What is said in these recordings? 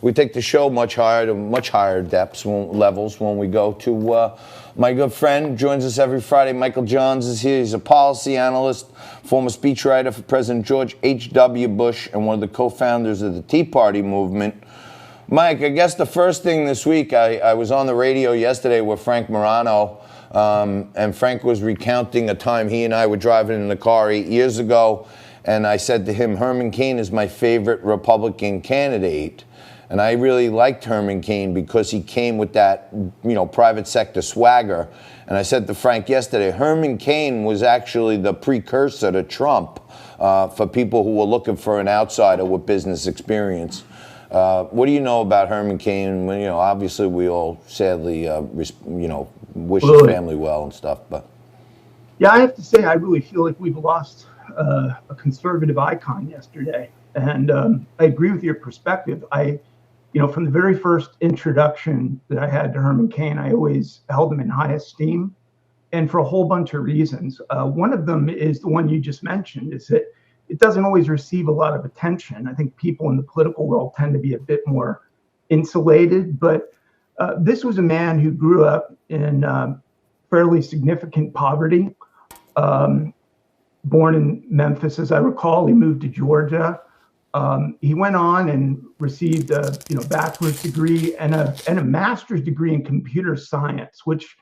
we take the show much higher to much higher depths, levels when we go to my good friend, joins us every Friday. Michael Johns is here. He's a policy analyst, former speechwriter for President George H.W. Bush, and one of the co-founders of the Tea Party movement. Mike, I guess the first thing this week, I was on the radio yesterday with Frank Morano, and Frank was recounting a time he and I were driving in the car 8 years ago, and I said to him, Herman Cain is my favorite Republican candidate. And I really liked Herman Cain because he came with that, private sector swagger. And I said to Frank yesterday, Herman Cain was actually the precursor to Trump for people who were looking for an outsider with business experience. What do you know about Herman Cain? Obviously we all sadly, wish his family well and stuff. But yeah, I have to say, I really feel like we've lost a conservative icon yesterday. And I agree with your perspective. From the very first introduction that I had to Herman Cain, I always held him in high esteem, and for a whole bunch of reasons. One of them is the one you just mentioned, is that it doesn't always receive a lot of attention. I think people in the political world tend to be a bit more insulated, but this was a man who grew up in fairly significant poverty. Born in Memphis, as I recall, he moved to Georgia. He went on and received a bachelor's degree and a master's degree in computer science, which,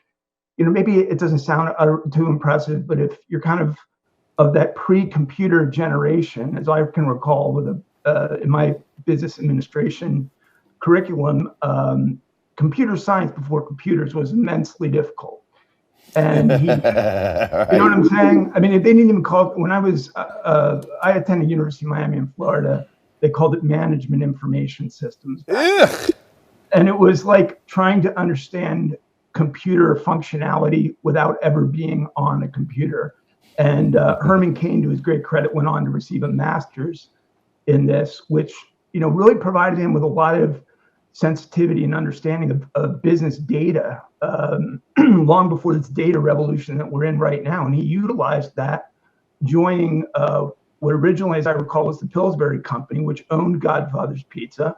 maybe it doesn't sound too impressive, but if you're kind of that pre-computer generation, as I can recall, with in my business administration curriculum, computer science before computers was immensely difficult. And he, right. You know what I'm saying? I mean, they didn't even call it, when I attended University of Miami in Florida, they called it management information systems. And it was like trying to understand computer functionality without ever being on a computer. And Herman Cain, to his great credit, went on to receive a master's in this, which, really provided him with a lot of sensitivity and understanding of business data long before this data revolution that we're in right now. And he utilized that, joining what originally, as I recall, was the Pillsbury Company, which owned Godfather's Pizza.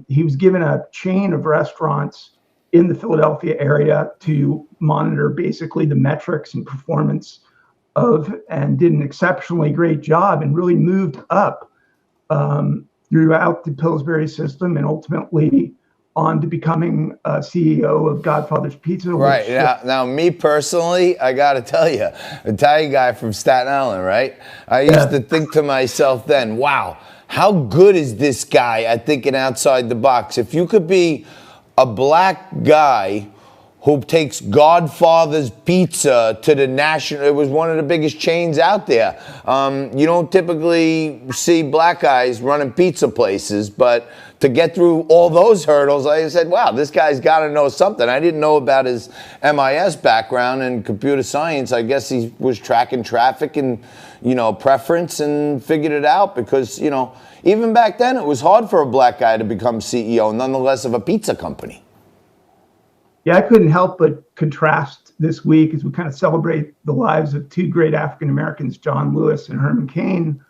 He was given a chain of restaurants in the Philadelphia area to monitor basically the metrics and performance of, and did an exceptionally great job and really moved up throughout the Pillsbury system, and ultimately on to becoming CEO of Godfather's Pizza. Right. Now, me personally, I got to tell you, Italian guy from Staten Island, right? I used to think to myself then, wow, how good is this guy at thinking outside the box? If you could be a black guy who takes Godfather's Pizza to the national, it was one of the biggest chains out there. You don't typically see black guys running pizza places, but to get through all those hurdles, I said, wow, this guy's got to know something. I didn't know about his MIS background in computer science. I guess he was tracking traffic and, preference, and figured it out because, even back then it was hard for a black guy to become CEO, nonetheless, of a pizza company. Yeah, I couldn't help but contrast this week as we kind of celebrate the lives of two great African Americans, John Lewis and Herman Cain,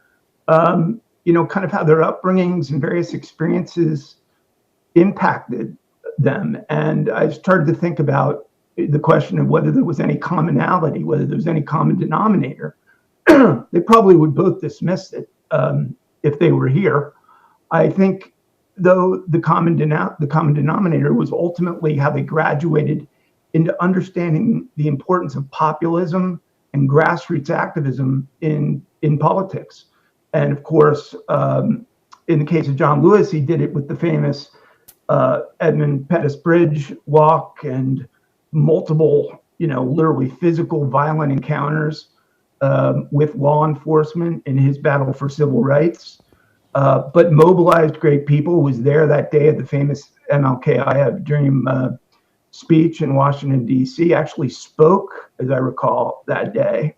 kind of how their upbringings and various experiences impacted them. And I started to think about the question of whether there was any commonality, whether there was any common denominator. They probably would both dismiss it if they were here. I think, though, the common denominator was ultimately how they graduated into understanding the importance of populism and grassroots activism in politics. And of course, in the case of John Lewis, he did it with the famous Edmund Pettus Bridge walk and multiple, literally physical violent encounters with law enforcement in his battle for civil rights. But mobilized great people, was there that day at the famous MLK I Have a Dream speech in Washington, D.C., actually spoke, as I recall, that day.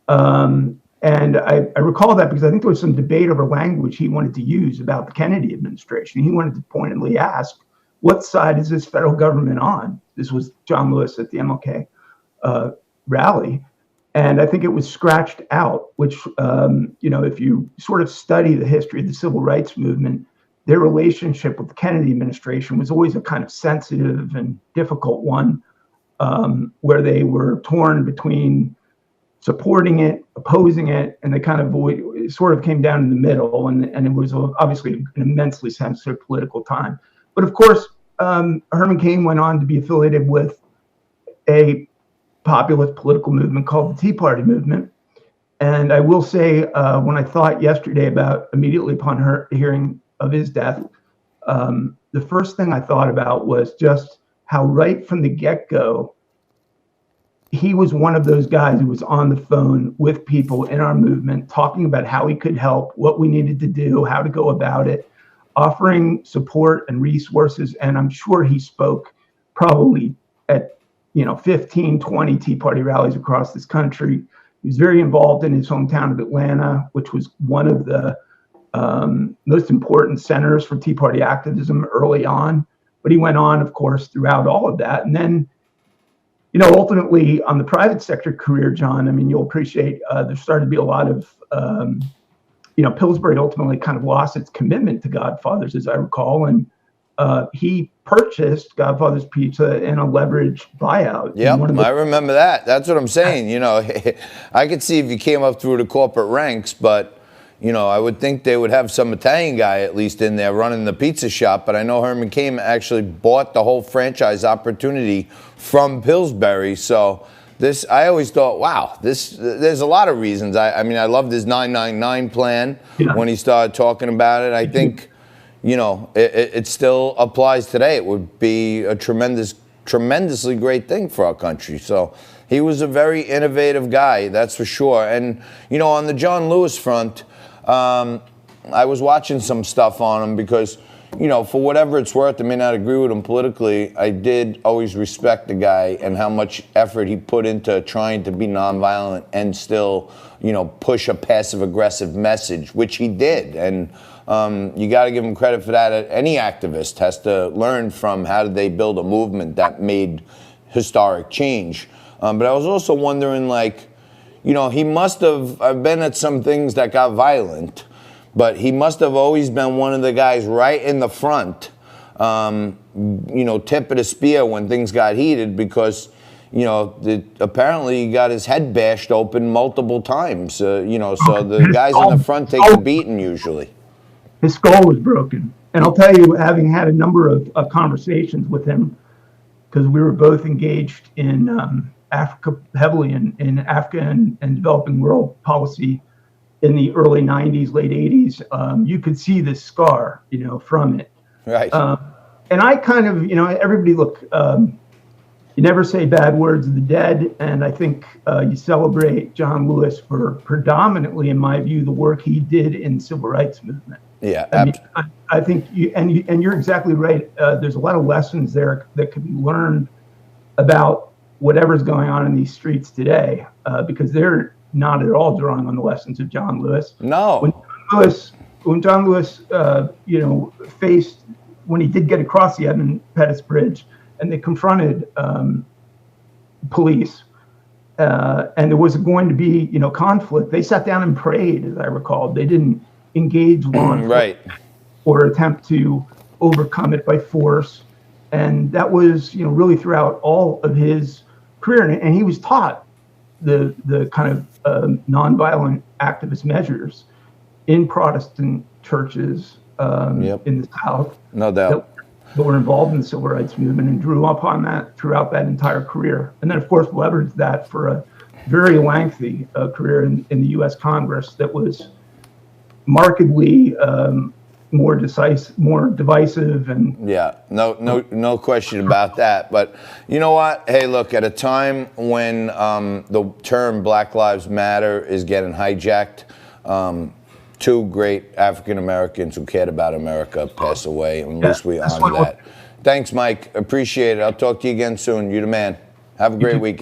And I recall that because I think there was some debate over language he wanted to use about the Kennedy administration. He wanted to pointedly ask, what side is this federal government on? This was John Lewis at the MLK rally. And I think it was scratched out, which, if you sort of study the history of the civil rights movement, their relationship with the Kennedy administration was always a kind of sensitive and difficult one, where they were torn between supporting it, opposing it, and they kind of it sort of came down in the middle, and it was obviously an immensely sensitive political time. But of course, Herman Cain went on to be affiliated with a populist political movement called the Tea Party movement. And I will say, when I thought yesterday about immediately upon hearing of his death, the first thing I thought about was just how right from the get-go, he was one of those guys who was on the phone with people in our movement, talking about how he could help, what we needed to do, how to go about it, offering support and resources. And I'm sure he spoke probably at 15, 20 Tea Party rallies across this country. He was very involved in his hometown of Atlanta, which was one of the most important centers for Tea Party activism early on. But he went on, of course, throughout all of that. And then, ultimately on the private sector career, John, I mean, you'll appreciate there started to be a lot of, Pillsbury ultimately kind of lost its commitment to Godfather's, as I recall. And he purchased Godfather's Pizza in a leveraged buyout. Yep, I remember that. That's what I'm saying. I could see if you came up through the corporate ranks, but, I would think they would have some Italian guy at least in there running the pizza shop. But I know Herman Cain actually bought the whole franchise opportunity from Pillsbury. So I always thought, wow, there's a lot of reasons. I mean, I loved his 999 plan when he started talking about it. I think, it still applies today. It would be a tremendously great thing for our country. So he was a very innovative guy, that's for sure. And, on the John Lewis front, I was watching some stuff on him because, for whatever it's worth, I may not agree with him politically. I did always respect the guy and how much effort he put into trying to be nonviolent and still, push a passive-aggressive message, which he did. And you got to give him credit for that. Any activist has to learn from how did they build a movement that made historic change. But I was also wondering, he must have been at some things that got violent, but he must have always been one of the guys right in the front, tip of the spear when things got heated because, apparently he got his head bashed open multiple times, so the guys in the front take the beating usually. His skull was broken. And I'll tell you, having had a number of conversations with him, because we were both engaged in Africa, heavily in Africa and developing world policy in the early 90s, late 80s, you could see this scar, from it. Right. And I kind of, everybody, look, you never say bad words of the dead. And I think you celebrate John Lewis for predominantly, in my view, the work he did in the civil rights movement. Yeah. I think you're exactly right. There's a lot of lessons there that could be learned about whatever's going on in these streets today, because they're not at all drawing on the lessons of John Lewis. No. When John Lewis, faced, when he did get across the Edmund Pettus Bridge, and they confronted police, and there was going to be, conflict, they sat down and prayed, as I recall. They didn't engage law enforcement right. or attempt to overcome it by force. And that was, really throughout all of his career. And he was taught the kind of nonviolent activist measures in Protestant churches in the South. No doubt. That were involved in the civil rights movement and drew upon that throughout that entire career. And then, of course, leveraged that for a very lengthy career in the U.S. Congress that was markedly more divisive, and no question about that. But you know what? Hey, look, at a time when the term Black Lives Matter is getting hijacked, two great African Americans who cared about America pass away, and at least we honor that. Thanks, Mike. Appreciate it. I'll talk to you again soon. You're the man. Have a great weekend.